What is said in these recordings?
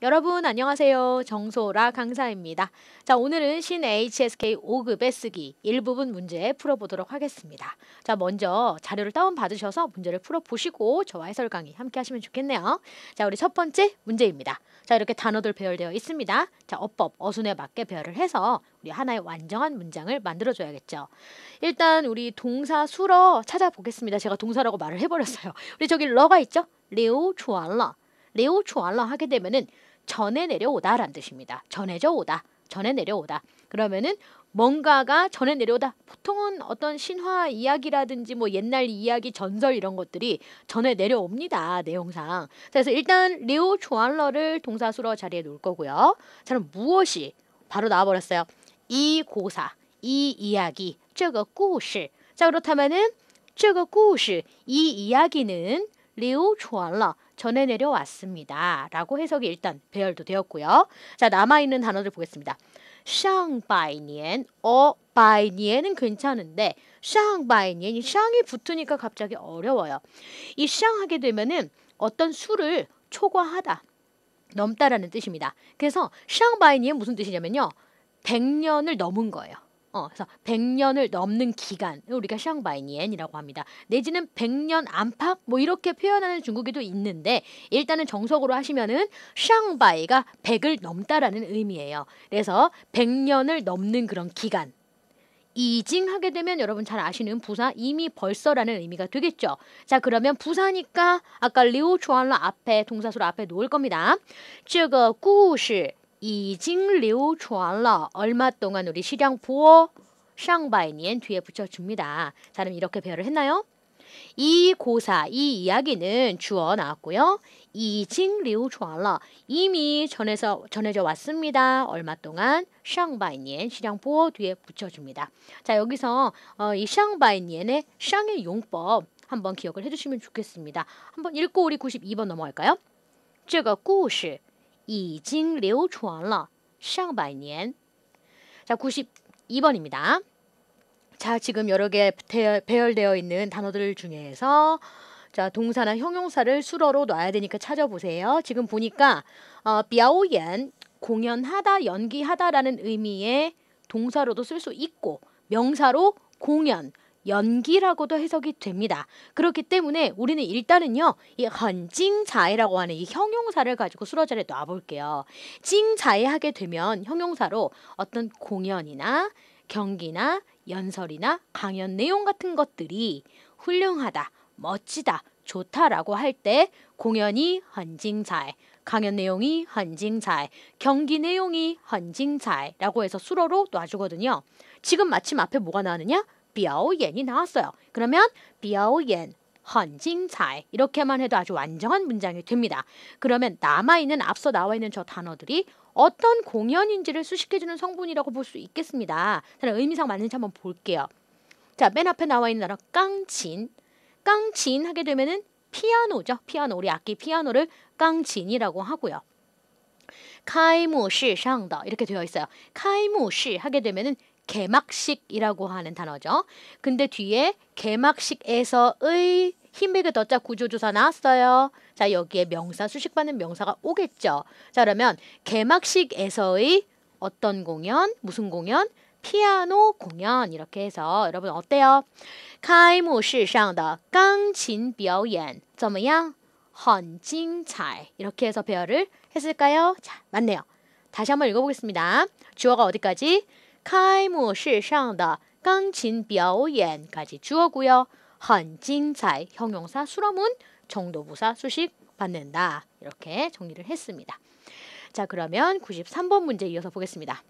여러분 안녕하세요. 정소라 강사입니다. 자, 오늘은 신 HSK 5급의 쓰기 일부분 문제 풀어보도록 하겠습니다. 자, 먼저 자료를 다운받으셔서 문제를 풀어보시고 저와 해설 강의 함께 하시면 좋겠네요. 자, 우리 첫 번째 문제입니다. 자, 이렇게 단어들 배열되어 있습니다. 자, 어법, 어순에 맞게 배열을 해서 우리 하나의 완전한 문장을 만들어줘야겠죠. 일단 우리 동사 수러 찾아보겠습니다. 제가 동사라고 말을 해버렸어요. 우리 저기 러가 있죠? 리우 추알러. 리우 추알러 하게 되면은 전해 내려오다 라는 뜻입니다. 전해져 오다, 전해 내려오다. 그러면은 뭔가가 전해 내려오다. 보통은 어떤 신화 이야기라든지 뭐 옛날 이야기, 전설 이런 것들이 전해 내려옵니다. 내용상. 그래서 일단 리오 조알러를 동사수로 자리에 놓을 거고요. 자, 그럼 무엇이? 바로 나와버렸어요. 이 고사, 이 이야기, 这个故事. 자, 그렇다면은 这个故事, 이 이야기는 리오 조알러, 전해 내려왔습니다. 라고 해석이 일단 배열도 되었고요. 자, 남아있는 단어들 보겠습니다. 上百年, 百年은 괜찮은데 上百年, 이 샹이 붙으니까 갑자기 어려워요. 이 샹 하게 되면은 어떤 수를 초과하다, 넘다라는 뜻입니다. 그래서 上百年 무슨 뜻이냐면요. 100년을 넘은 거예요. 그래서 100년을 넘는 기간, 우리가 上百年이라고 합니다. 내지는 100년 안팎 뭐 이렇게 표현하는 중국에도 있는데 일단은 정석으로 하시면은 上百가 100을 넘다라는 의미예요. 그래서 100년을 넘는 그런 기간. 이징 하게 되면 여러분 잘 아시는 부사 이미 벌써라는 의미가 되겠죠. 자, 그러면 부사니까 아까 리오 조알러 앞에 동사수로 앞에 놓을 겁니다. 这个故事已经流传了 얼마 동안 우리 시량보어 上百年 뒤에 붙여줍니다. 자, 그럼 이렇게 배열을 했나요? 이 고사, 이 이야기는 주어 나왔고요. 已经流传了 이미 전해져 왔습니다. 얼마 동안 上百年 시량보어 뒤에 붙여줍니다. 자, 여기서 이 上百년의 샹의 용법 한번 기억을 해주시면 좋겠습니다. 한번 읽고 우리 92번 넘어갈까요? 这个故事已经流传了上百年. 자, 92번입니다. 자, 지금 여러 개 배열되어 있는 단어들 중에서 자, 동사나 형용사를 수러로 놔야 되니까 찾아보세요. 지금 보니까 表演, 공연하다, 연기하다라는 의미의 동사로도 쓸 수 있고 명사로 공연, 연기라고도 해석이 됩니다. 그렇기 때문에 우리는 일단은요, 이 很精彩라고 하는 이 형용사를 가지고 수러 자리에 놔볼게요. 精彩하게 되면 형용사로 어떤 공연이나 경기나 연설이나 강연 내용 같은 것들이 훌륭하다, 멋지다, 좋다라고 할 때 공연이 很精彩, 강연 내용이 很精彩, 경기 내용이 很精彩라고 해서 수러로 놔주거든요. 지금 마침 앞에 뭐가 나왔느냐? 表演이 나왔어요. 그러면 表演很精彩 이렇게만 해도 아주 완전한 문장이 됩니다. 그러면 남아있는 앞서 나와있는 저 단어들이 어떤 공연인지를 수식해주는 성분이라고 볼 수 있겠습니다. 의미상 맞는지 한번 볼게요. 자, 맨 앞에 나와있는 단어 깡친. 깡친 하게 되면은 피아노죠. 피아노, 우리 악기 피아노를 깡친이라고 하고요. 开幕式上的 이렇게 되어 있어요. 开幕式 하게 되면은 개막식이라고 하는 단어죠. 근데 뒤에 개막식에서의 흰백의 더자 구조조사 나왔어요. 자, 여기에 명사, 수식받는 명사가 오겠죠. 자, 그러면 개막식에서의 어떤 공연, 무슨 공연? 피아노 공연 이렇게 해서 여러분 어때요? 开幕式上的钢琴表演怎么样?很精彩 이렇게 해서 배열을 했을까요? 자, 맞네요. 다시 한번 읽어보겠습니다. 주어가 어디까지? 开幕式上的钢琴表演까지 주어고요. 很精彩 형용사 수러문 정도부사 수식 받는다. 이렇게 정리를 했습니다. 자, 그러면 93번 문제 이어서 보겠습니다.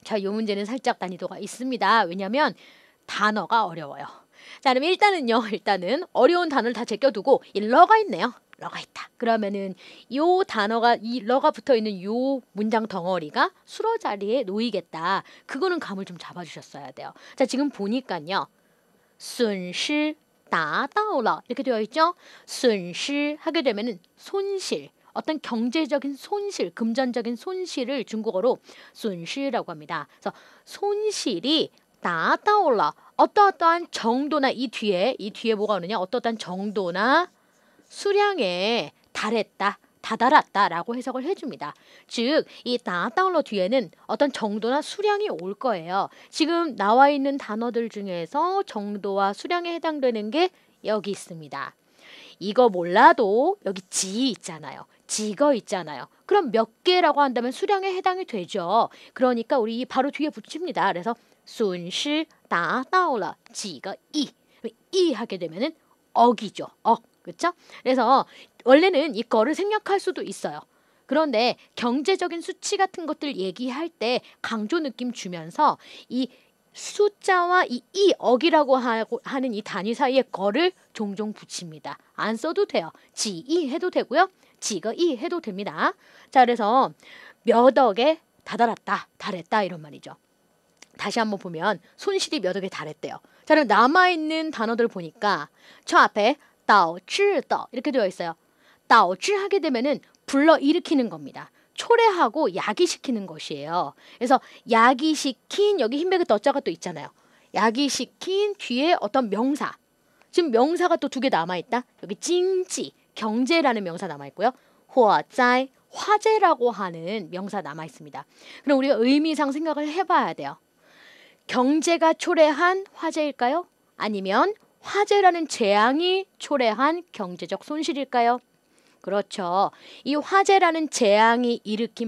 자, 이 문제는 살짝 난이도가 있습니다. 왜냐하면 단어가 어려워요. 자, 그럼 일단은 어려운 단어를 다 제껴두고 이 러가 있네요. 러가 있다. 그러면은 요 단어가 이 러가 붙어있는 요 문장 덩어리가 수러 자리에 놓이겠다. 그거는 감을 좀 잡아주셨어야 돼요. 자, 지금 보니까요. 损失达到了 이렇게 되어 있죠. 损失 하게 되면은 손실, 어떤 경제적인 손실, 금전적인 손실을 중국어로 损失라고 합니다. 그래서 손실이 达到了 어떠어떠한 정도나 이 뒤에 뭐가 오느냐? 어떠어떠한 정도나 수량에 달했다, 다다랐다라고 해석을 해줍니다. 즉, 이 나다울러 뒤에는 어떤 정도나 수량이 올 거예요. 지금 나와 있는 단어들 중에서 정도와 수량에 해당되는 게 여기 있습니다. 이거 몰라도 여기 지 있잖아요. 지거 있잖아요. 그럼 몇 개라고 한다면 수량에 해당이 되죠. 그러니까 우리 바로 뒤에 붙입니다. 그래서 损失达到了几个亿. 이 하게 되면은 억이죠. 억. 그렇죠? 그래서 원래는 이거를 생략할 수도 있어요. 그런데 경제적인 수치 같은 것들 얘기할 때 강조 느낌 주면서 이 숫자와 이 억이라고 하는 이 단위 사이에 거를 종종 붙입니다. 안 써도 돼요. 지이 해도 되고요. 지거이 해도 됩니다. 자, 그래서 몇 억에 다다랐다, 달했다 이런 말이죠. 다시 한번 보면 손실이 몇 억에 달했대요. 자, 그럼 남아있는 단어들 보니까 저 앞에 导致的 이렇게 되어 있어요. 导致 하게 되면은 불러일으키는 겁니다. 초래하고 야기시키는 것이에요. 그래서 야기시킨 여기 흰백의 덧자가 또 있잖아요. 야기시킨 뒤에 어떤 명사. 지금 명사가 또 두 개 남아있다. 여기 징지, 경제라는 명사 남아있고요. 화재, 화재라고 하는 명사 남아있습니다. 그럼 우리가 의미상 생각을 해봐야 돼요. 경제가 초래한 화재일까요? 아니면 화재라는 재앙이 초래한 경제적 손실일까요? 그렇죠. 이 화재라는 재앙이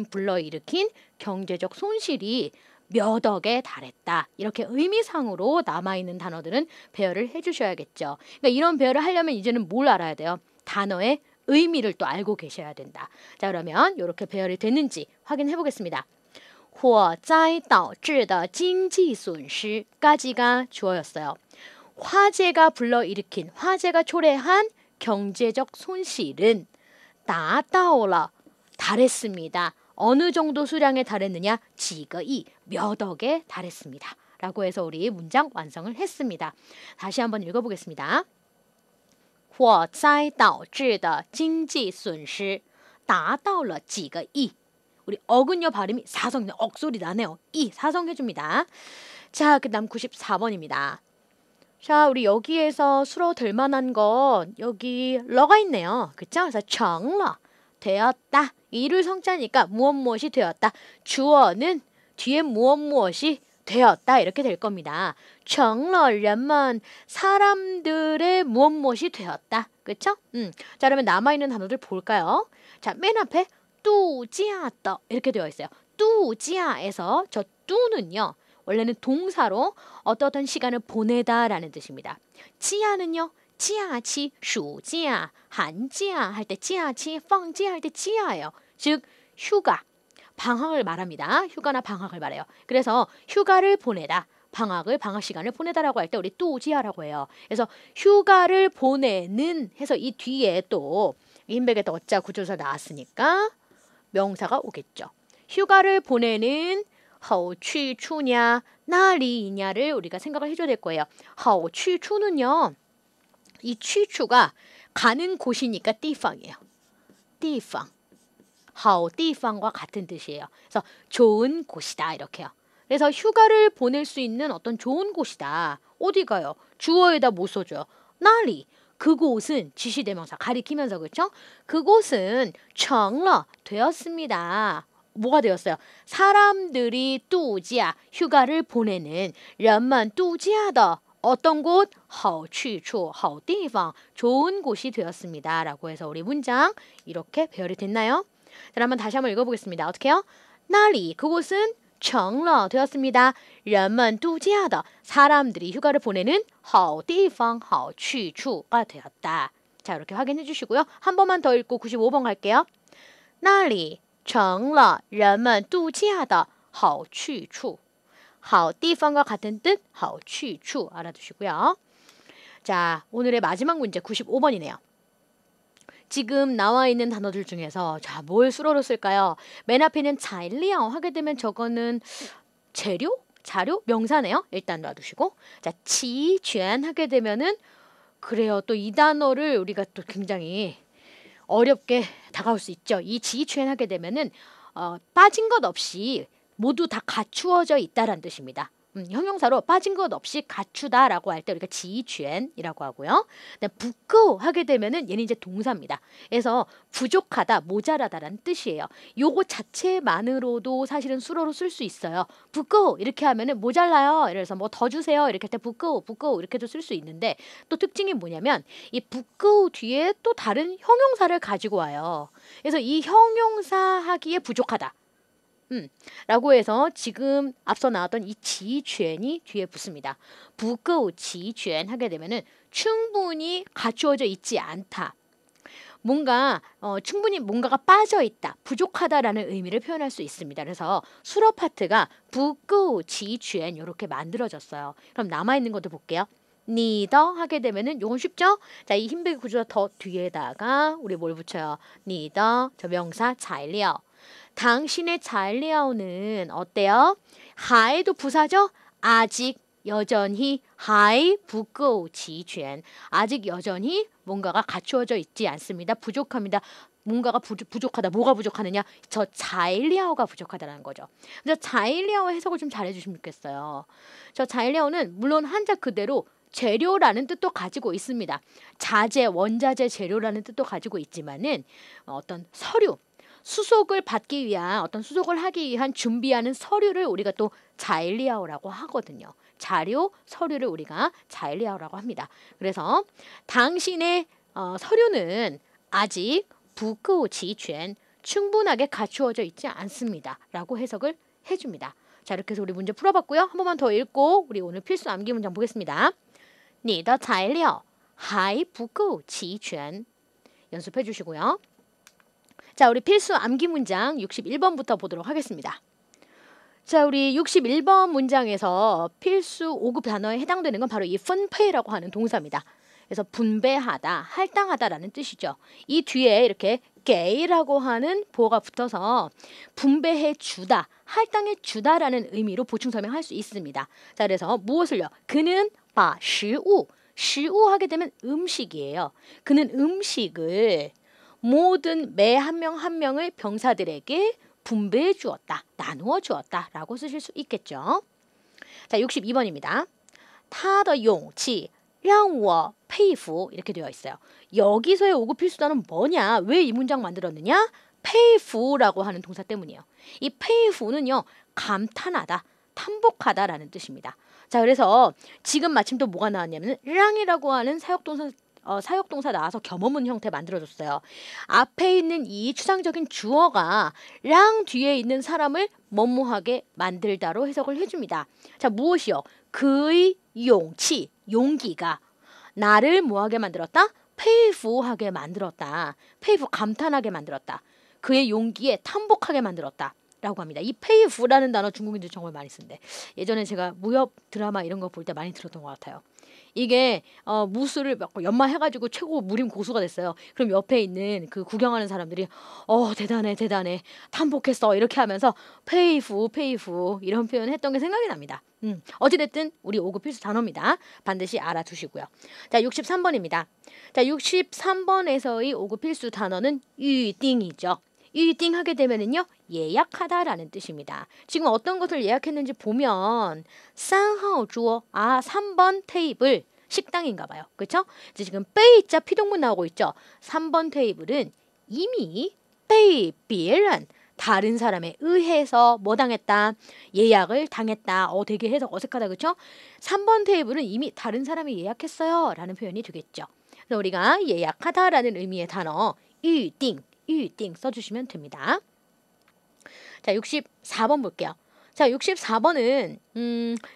불러일으킨 경제적 손실이 몇 억에 달했다. 이렇게 의미상으로 남아있는 단어들은 배열을 해주셔야겠죠. 그러니까 이런 배열을 하려면 이제는 뭘 알아야 돼요? 단어의 의미를 또 알고 계셔야 된다. 자, 그러면 이렇게 배열이 됐는지 확인해 보겠습니다. 火灾导致的经济损失까지가 주어였어요. 화재가 불러일으킨, 화재가 초래한 경제적 손실은 达到了, 달했습니다. 어느 정도 수량에 달했느냐? 几个亿, 몇 억에 달했습니다. 라고 해서 우리 문장 완성을 했습니다. 다시 한번 읽어보겠습니다. 火灾导致的经济损失达到了几个亿. 우리 억은요 발음이 사성, 억소리 나네요. 이 사성 해줍니다. 자, 그 다음 94번입니다. 자, 우리 여기에서 수로 될 만한 건 여기 러가 있네요. 그쵸? 그래서 成了, 되었다. 이를 성자니까 무엇이 되었다. 주어는 뒤에 무엇이 되었다. 이렇게 될 겁니다. 成了人们, 사람들의 무엇이 되었다. 그쵸? 자, 그러면 남아있는 단어들 볼까요? 자, 맨 앞에 度假的 이렇게 되어 있어요. 度假에서 저 뚜는요. 원래는 동사로 어떤 시간을 보내다라는 뜻입니다. 지야는요. 假期, 暑假, 寒假 할 때 假期, 放假 할 때 假예요. 즉 휴가, 방학을 말합니다. 휴가나 방학을 말해요. 그래서 휴가를 보내다, 방학 시간을 보내다라고 할 때 우리 度假라고 해요. 그래서 휴가를 보내는 해서 이 뒤에 또 흰백의 덧자 구조사 나왔으니까 명사가 오겠죠. 휴가를 보내는 好去处냐, 나리냐를 우리가 생각을 해줘야 될 거예요. 好去处는요. 이 취추가 가는 곳이니까 地方이에요. 地方. 好地方과 같은 뜻이에요. 그래서 좋은 곳이다 이렇게요. 그래서 휴가를 보낼 수 있는 어떤 좋은 곳이다. 어디 가요? 주어에다 뭐 써줘요? 나리. 그곳은 지시대명사 가리키면서 그렇죠? 그곳은 成了 되었습니다. 뭐가 되었어요? 사람들이 度假 휴가를 보내는 人们度假的 어떤 곳? 好去处, 好地方, 좋은 곳이 되었습니다. 라고 해서 우리 문장 이렇게 배열이 됐나요? 자, 그러면 다시 한번 읽어보겠습니다. 어떻게요? 那里 그곳은 成了 되었습니다. 人们度假的 사람들이 휴가를 보내는 好地方, 好去处가 되었다. 자, 이렇게 확인해 주시고요. 한 번만 더 읽고 95번 갈게요. 那里成了人们度假的好去处. 好地方과 같은 뜻, 好去处 알아두시고요. 자, 오늘의 마지막 문제 95번이네요. 지금 나와 있는 단어들 중에서 자, 뭘 수로로 쓸까요? 맨 앞에는 材料 하게 되면 저거는 재료? 자료? 명사네요. 일단 놔두시고 자, 期权 하게 되면은 그래요. 또 이 단어를 우리가 또 굉장히 어렵게 다가올 수 있죠. 이 期权 하게 되면은 빠진 것 없이 모두 다 갖추어져 있다란 뜻입니다. 형용사로 빠진 것 없이 갖추다라고 할 때 우리가 지취엔이라고 하고요. 부끄 하게 되면은 얘는 이제 동사입니다. 그래서 부족하다, 모자라다라는 뜻이에요. 요거 자체만으로도 사실은 수로로 쓸 수 있어요. 부끄 이렇게 하면은 모자라요. 그래서 뭐 더 주세요. 이렇게 할 때 부끄 이렇게도 쓸 수 있는데 또 특징이 뭐냐면 이 부끄 뒤에 또 다른 형용사를 가지고 와요. 그래서 이 형용사 하기에 부족하다. 라고 해서 지금 앞서 나왔던 이 지취엔이 뒤에 붙습니다. 부끄 지취엔 하게 되면은 충분히 갖추어져 있지 않다. 뭔가 충분히 뭔가가 빠져 있다, 부족하다라는 의미를 표현할 수 있습니다. 그래서 수로 파트가 부끄 지취엔 이렇게 만들어졌어요. 그럼 남아 있는 것도 볼게요. 니더 하게 되면은 요건 쉽죠? 자, 이 흰백 구조 더 뒤에다가 우리 뭘 붙여요? 니더 저 명사材料. 당신의材料는 어때요? 하에도 부사죠? 아직 여전히 하이 부끄 지취엔. 아직 여전히 뭔가가 갖추어져 있지 않습니다. 부족합니다. 뭔가가 부족하다. 뭐가 부족하느냐? 저材料가 부족하다는 거죠. 그래서材料 해석을 좀 잘해주시면 좋겠어요. 저材料는 물론 한자 그대로 재료라는 뜻도 가지고 있습니다. 자재, 원자재 재료라는 뜻도 가지고 있지만은 어떤 서류, 수속을 받기 위한 어떤 수속을 하기 위한 준비하는 서류를 우리가 또 자일리아오라고 하거든요. 자료, 서류를 우리가 자일리아오라고 합니다. 그래서 당신의 서류는 아직 부끄 지취엔 충분하게 갖추어져 있지 않습니다. 라고 해석을 해줍니다. 자, 이렇게 해서 우리 문제 풀어봤고요. 한 번만 더 읽고 우리 오늘 필수 암기 문장 보겠습니다. 你的材料还不够齐全. 연습해 주시고요. 자, 우리 필수 암기 문장 61번부터 보도록 하겠습니다. 자, 우리 61번 문장에서 필수 5급 단어에 해당되는 건 바로 이 펀페이라고 하는 동사입니다. 그래서 분배하다, 할당하다라는 뜻이죠. 이 뒤에 이렇게 게이라고 하는 보어가 붙어서 분배해 주다, 할당해 주다라는 의미로 보충 설명할 수 있습니다. 자, 그래서 무엇을요? 그는 바 시우, 시우 하게 되면 음식이에요. 그는 음식을 모든 매 한 명 한 명의 병사들에게 분배해 주었다, 나누어 주었다 라고 쓰실 수 있겠죠. 자, 62번입니다. 他的勇气让我佩服 이렇게 되어 있어요. 여기서의 5급 필수단은 뭐냐? 왜 이 문장 만들었느냐? 페이프라고 하는 동사 때문이에요. 이 페이프는요, 감탄하다, 탐복하다라는 뜻입니다. 자, 그래서 지금 마침 또 뭐가 나왔냐면 랑이라고 하는 사역동사 나와서 겸어문 형태 만들어줬어요. 앞에 있는 이 추상적인 주어가 랑 뒤에 있는 사람을 뭐뭐하게 만들다로 해석을 해줍니다. 자, 무엇이요? 그의 용치, 용기가 나를 뭐하게 만들었다? 페이프하게 만들었다. 페이프 감탄하게 만들었다. 그의 용기에 탐복하게 만들었다. 라고 합니다. 이 페이프라는 단어 중국인들 정말 많이 쓰는데 예전에 제가 무협 드라마 이런 거 볼 때 많이 들었던 것 같아요. 이게 무술을 연마해가지고 최고 무림 고수가 됐어요. 그럼 옆에 있는 그 구경하는 사람들이 대단해 대단해 탐복했어 이렇게 하면서 페이프 이런 표현을 했던 게 생각이 납니다. 어찌됐든 우리 5급 필수 단어입니다. 반드시 알아두시고요. 자, 63번입니다. 자, 63번에서의 5급 필수 단어는 유딩이죠. 유딩 하게 되면은요, 예약하다라는 뜻입니다. 지금 어떤 것을 예약했는지 보면 3号桌, 3번 테이블 식당인가 봐요. 그렇죠? 지금 被자 피동문 나오고 있죠. 3번 테이블은 이미 被别人 다른 사람에 의해서 뭐 당했다? 예약을 당했다. 되게 해석 어색하다. 그렇죠? 3번 테이블은 이미 다른 사람이 예약했어요. 라는 표현이 되겠죠. 그래서 우리가 예약하다라는 의미의 단어 유딩 써주시면 됩니다. 자, 64번 볼게요. 자, 64번은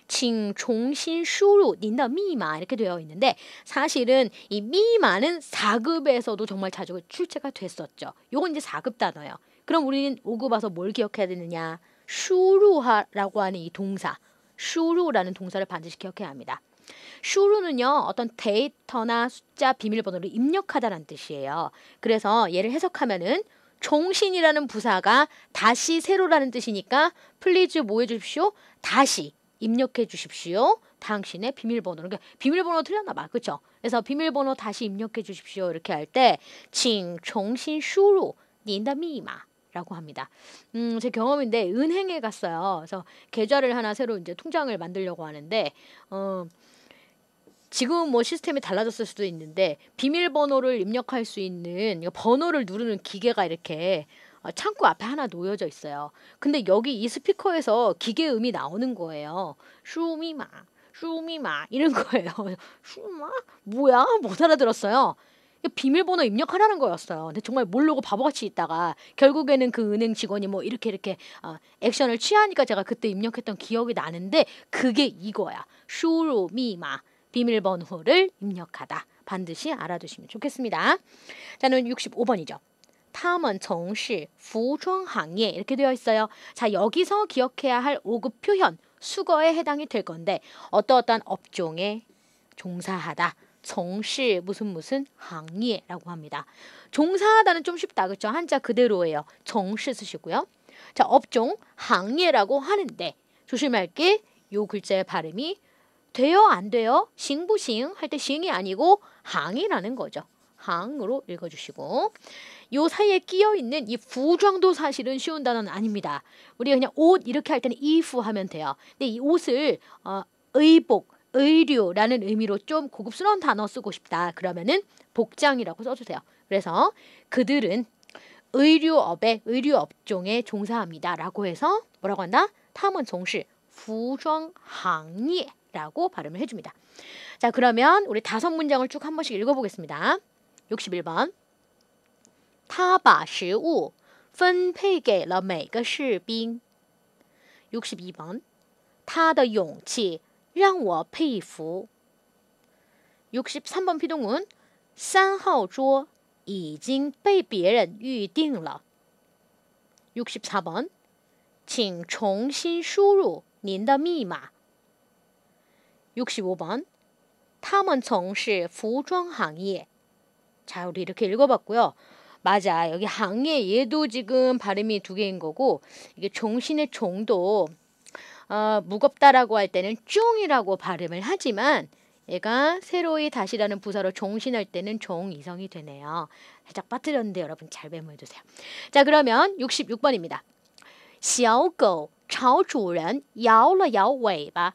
请重新输入您的密码 이렇게 되어 있는데 사실은 이 미마는 4급에서도 정말 자주 출제가 됐었죠. 요건 이제 4급 단어예요. 그럼 우리는 5급 와서 뭘 기억해야 되느냐? 슈루하라고 하는 이 동사, 슈루라는 동사를 반드시 기억해야 합니다. 슈루는요, 어떤 데이터나 숫자, 비밀번호를 입력하다라는 뜻이에요. 그래서 얘를 해석하면은 종신이라는 부사가 다시 새로라는 뜻이니까 플리즈 뭐 해주십시오? 다시 입력해 주십시오. 당신의 비밀번호를. 그러니까 비밀번호 틀렸나 봐. 그렇죠? 그래서 비밀번호 다시 입력해 주십시오. 이렇게 할 때请重新输入您的密码 라고 합니다. 제 경험인데 은행에 갔어요. 그래서 계좌를 하나 새로 이제 통장을 만들려고 하는데 지금 뭐 시스템이 달라졌을 수도 있는데 비밀번호를 입력할 수 있는 번호를 누르는 기계가 이렇게 창구 앞에 하나 놓여져 있어요. 근데 여기 이 스피커에서 기계 음이 나오는 거예요. 슈미마, 슈미마 이런 거예요. 슈마? 뭐야? 못 알아들었어요. 비밀번호 입력하라는 거였어요. 근데 정말 모르고 바보같이 있다가 결국에는 그 은행 직원이 뭐 이렇게 액션을 취하니까 제가 그때 입력했던 기억이 나는데 그게 이거야. 슈루미마. 비밀번호를 입력하다. 반드시 알아두시면 좋겠습니다. 자는 65번이죠. 他们从事服装行业 이렇게 되어 있어요. 자, 여기서 기억해야 할 5급 표현 수거에 해당이 될 건데 어떠한 업종에 종사하다. 从事 무슨行业라고 합니다. 종사하다는 좀 쉽다. 그렇죠? 한자 그대로예요. 从事 쓰시고요. 자, 업종 行业라고 하는데 조심할 게 요 글자의 발음이 돼요? 안 돼요? 싱부싱 할 때 싱이 아니고 항이라는 거죠. 항으로 읽어주시고 요 사이에 끼어있는 이 부정도 사실은 쉬운 단어는 아닙니다. 우리가 그냥 옷 이렇게 할 때는 이프 하면 돼요. 근데 이 옷을 의복, 의류라는 의미로 좀 고급스러운 단어 쓰고 싶다. 그러면은 복장이라고 써주세요. 그래서 그들은 의류업에 의류업종에 종사합니다. 라고 해서 뭐라고 한다? 他们从事服装行业 라고 발음을 해줍니다. 자, 그러면 우리 5문장을 쭉 한 번씩 읽어보겠습니다. 61번 他把食物分配给了每个士兵 62번 他的勇气让我佩服 63번 피동훈 3号桌已经被别人预定了 64번 请重新输入您的密码 65번 他们从事服装行业 자, 우리 이렇게 읽어봤고요. 맞아. 여기 항예 얘도 지금 발음이 2개인 거고 이게 종신의 종도 무겁다라고 할 때는 쫑이라고 발음을 하지만 얘가 새로이 다시라는 부사로 종신할 때는 종이성이 되네요. 살짝 빠뜨렸는데 여러분 잘 메모해두세요. 자, 그러면 66번입니다. 小狗朝主人摇了摇尾巴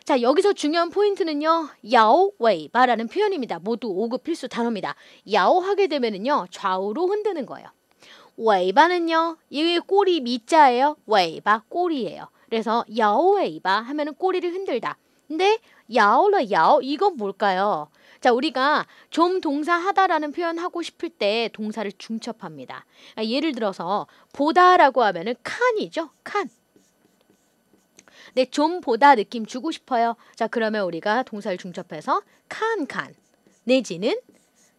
자, 여기서 중요한 포인트는요. 야오 웨이바라는 표현입니다. 모두 5급 필수 단어입니다. 야오 하게 되면은요. 좌우로 흔드는 거예요. 웨이바는요. 이게 꼬리 밑자예요. 웨이바 꼬리예요. 그래서 야오 웨이바 하면은 꼬리를 흔들다. 근데 야오러 야오 이건 뭘까요? 자, 우리가 좀 동사하다라는 표현 하고 싶을 때 동사를 중첩합니다. 예를 들어서 보다라고 하면은 칸이죠. 칸. 네, 좀 보다 느낌 주고 싶어요. 자, 그러면 우리가 동사를 중첩해서 칸 내지는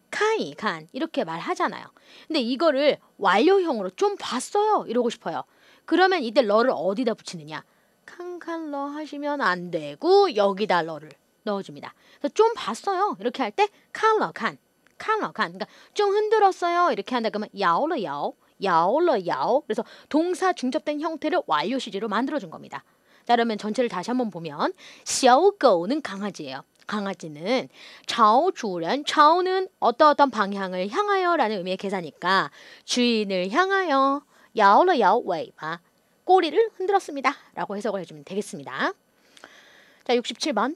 칸 이렇게 말하잖아요. 근데 이거를 완료형으로 좀 봤어요 이러고 싶어요. 그러면 이때 러를 어디다 붙이느냐? 칸러 하시면 안 되고 여기다 러를 넣어줍니다. 그래서 좀 봤어요 이렇게 할 때 칸러 칸 그러니까 좀 흔들었어요 이렇게 한다 그러면 야오러 야오 그래서 동사 중첩된 형태를 완료 시제로 만들어준 겁니다. 자, 그러면 전체를 다시 한번 보면 小狗는 강아지예요. 강아지는 朝主人 朝는 어떤 방향을 향하여 라는 의미의 계사니까 주인을 향하여 摇了摇尾巴 꼬리를 흔들었습니다. 라고 해석을 해주면 되겠습니다. 자, 67번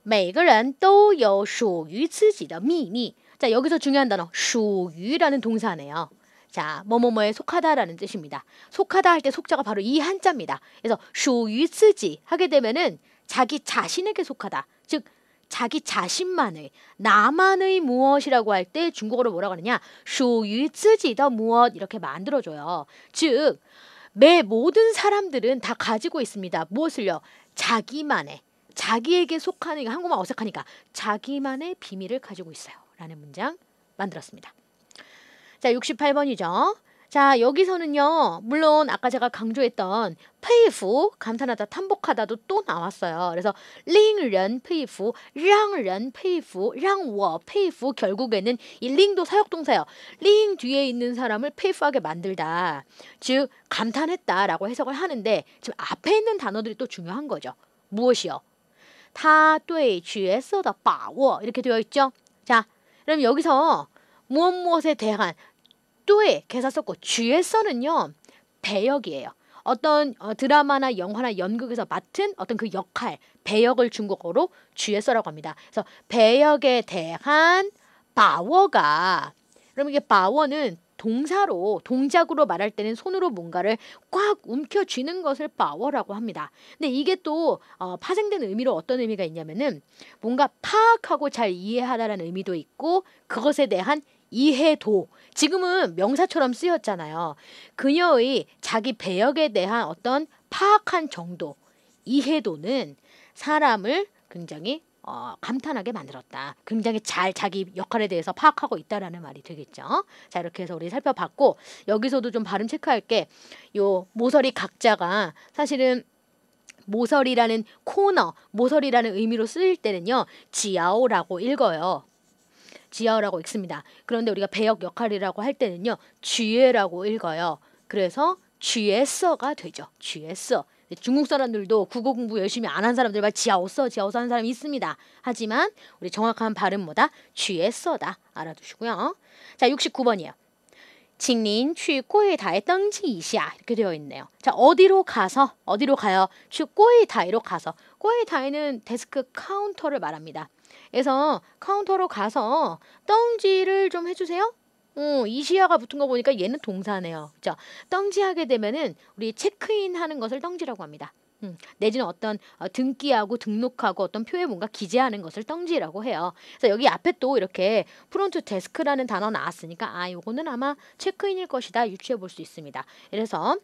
每个人都有属于自己的秘密 자, 여기서 중요한 단어 属于라는 동사네요. 자, 뭐뭐뭐에 속하다라는 뜻입니다. 속하다 할 때 속자가 바로 이 한자입니다. 그래서 属于自己 하게 되면은 자기 자신에게 속하다. 즉 자기 자신만의 나만의 무엇이라고 할 때 중국어로 뭐라고 하느냐? 属于自己的 무엇 이렇게 만들어줘요. 즉 매 모든 사람들은 다 가지고 있습니다. 무엇을요? 자기만의 자기에게 속하는 한국말 어색하니까 자기만의 비밀을 가지고 있어요. 라는 문장 만들었습니다. 자, 68번이죠. 자, 여기서는요. 물론 아까 제가 강조했던 페이프, 감탄하다, 탐복하다도 또 나왔어요. 그래서 令人佩服, 让人佩服, 让我佩服 결국에는 이 링도 사역동사예요. 링 뒤에 있는 사람을 페이프하게 만들다. 즉 감탄했다라고 해석을 하는데 지금 앞에 있는 단어들이 또 중요한 거죠. 무엇이요? 他对角色的把握 이렇게 되어 있죠. 자, 그럼 여기서 무엇에 대한 또에 개사 썼고 쥐에서는요 배역이에요. 어떤 드라마나 영화나 연극에서 맡은 어떤 그 역할, 배역을 중국어로 쥐에서라고 합니다. 그래서 배역에 대한 바워가 그럼 이게 바워는 동사로 동작으로 말할 때는 손으로 뭔가를 꽉 움켜 쥐는 것을 바워라고 합니다. 근데 이게 또 파생된 의미로 어떤 의미가 있냐면은 뭔가 파악하고 잘 이해하다라는 의미도 있고 그것에 대한 이해도 지금은 명사처럼 쓰였잖아요. 그녀의 자기 배역에 대한 어떤 파악한 정도, 이해도는 사람을 굉장히 감탄하게 만들었다. 굉장히 잘 자기 역할에 대해서 파악하고 있다라는 말이 되겠죠. 자, 이렇게 해서 우리 살펴봤고 여기서도 좀 발음 체크할 게 요 모서리 각자가 사실은 모서리라는 코너, 모서리라는 의미로 쓰일 때는요. 지아오라고 읽어요. 지아오라고 읽습니다. 그런데 우리가 배역 역할이라고 할 때는요. 쥐에라고 읽어요. 그래서 쥐에서가 되죠. 쥐에서. 중국 사람들도 국어 공부 열심히 안 한 사람들 막 지아오서 하는 사람이 있습니다. 하지만 우리 정확한 발음 뭐다? 쥐에서다. 알아두시고요. 자, 69번이에요. 请您去柜台登记一下 이렇게 되어 있네요. 자, 어디로 가요? 去柜台로 가서. 柜台는 데스크 카운터를 말합니다. 그래서 카운터로 가서 덩지를 좀 해주세요. 이시야가 붙은 거 보니까 얘는 동사네요. 그죠? 덩지하게 되면은 우리 체크인 하는 것을 덩지라고 합니다. 내지는 어떤 등기하고 등록하고 어떤 표에 뭔가 기재하는 것을 덩지라고 해요. 그래서 여기 앞에 또 이렇게 프론트 데스크라는 단어 나왔으니까 요거는 아마 체크인일 것이다 유추해 볼 수 있습니다. 그래서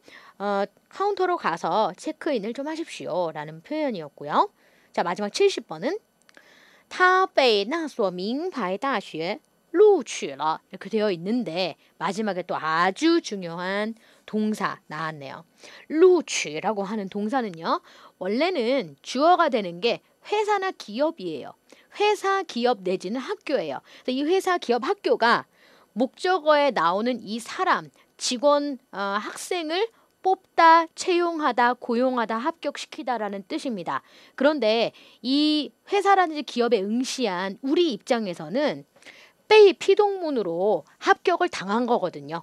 카운터로 가서 체크인을 좀 하십시오 라는 표현이었고요. 자, 마지막 70번은 他被那所名牌大学录取了 이렇게 되어 있는데 마지막에 또 아주 중요한 동사 나왔네요. 录取라고 하는 동사는요. 원래는 주어가 되는 게 회사나 기업이에요. 회사, 기업 내지는 학교예요. 그래서 이 회사, 기업, 학교가 목적어에 나오는 이 사람, 직원, 학생을 뽑다, 채용하다, 고용하다, 합격시키다라는 뜻입니다. 그런데 이 회사라든지 기업에 응시한 우리 입장에서는 빼이 피동문으로 합격을 당한 거거든요.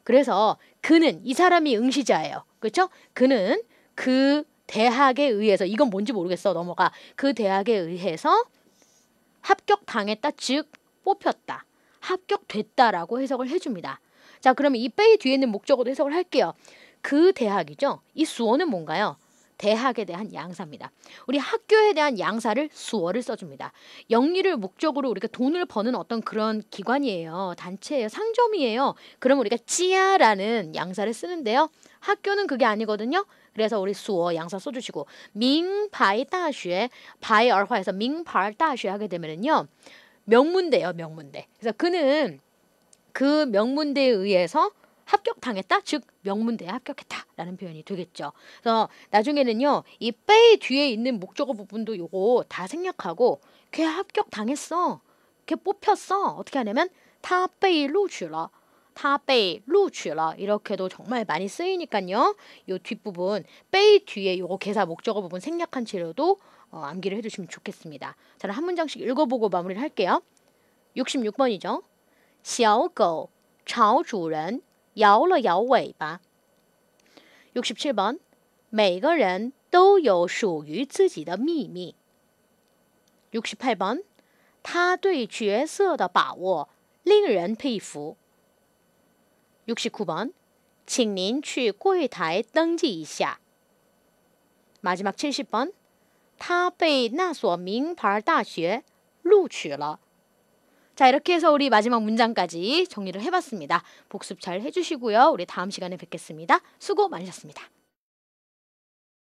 그래서 그는 이 사람이 응시자예요. 그렇죠? 그는 그 대학에 의해서 이건 뭔지 모르겠어. 넘어가. 그 대학에 의해서 합격당했다. 즉 뽑혔다. 합격됐다라고 해석을 해줍니다. 자, 그러면 이 빼이 뒤에 있는 목적어도 해석을 할게요. 그 대학이죠. 이 수어는 뭔가요? 대학에 대한 양사입니다. 우리 학교에 대한 양사를 수어를 써줍니다. 영리를 목적으로 우리가 돈을 버는 어떤 그런 기관이에요. 단체예요. 상점이에요. 그럼 우리가 찌야라는 양사를 쓰는데요. 학교는 그게 아니거든요. 그래서 우리 수어 양사 써주시고 밍파이 다쉐 바이 얼화에서 밍파이 다쉐 하게 되면은요. 명문대요. 명문대. 그래서 그는 그 명문대에 의해서 합격당했다? 즉 명문대에 합격했다라는 표현이 되겠죠. 그래서 나중에는요. 이 빼 뒤에 있는 목적어 부분도 요거 다 생략하고 걔 합격당했어. 걔 뽑혔어. 어떻게 하냐면 他被录取了. 他被录取了. 이렇게도 정말 많이 쓰이니까요. 요 뒷부분 빼 뒤에 요거 개사 목적어 부분 생략한 채로도 암기를 해두시면 좋겠습니다. 자, 한 문장씩 읽어보고 마무리를 할게요. 66번이죠. 小狗朝主人摇了摇尾巴. 67번 每个人都有属于自己的秘密. 68번 他对角色的把握令人佩服. 69번 请您去柜台登记一下. 마지막 70번 他被那所名牌大学录取了. 자, 이렇게 해서 우리 마지막 문장까지 정리를 해봤습니다. 복습 잘 해주시고요. 우리 다음 시간에 뵙겠습니다. 수고 많으셨습니다.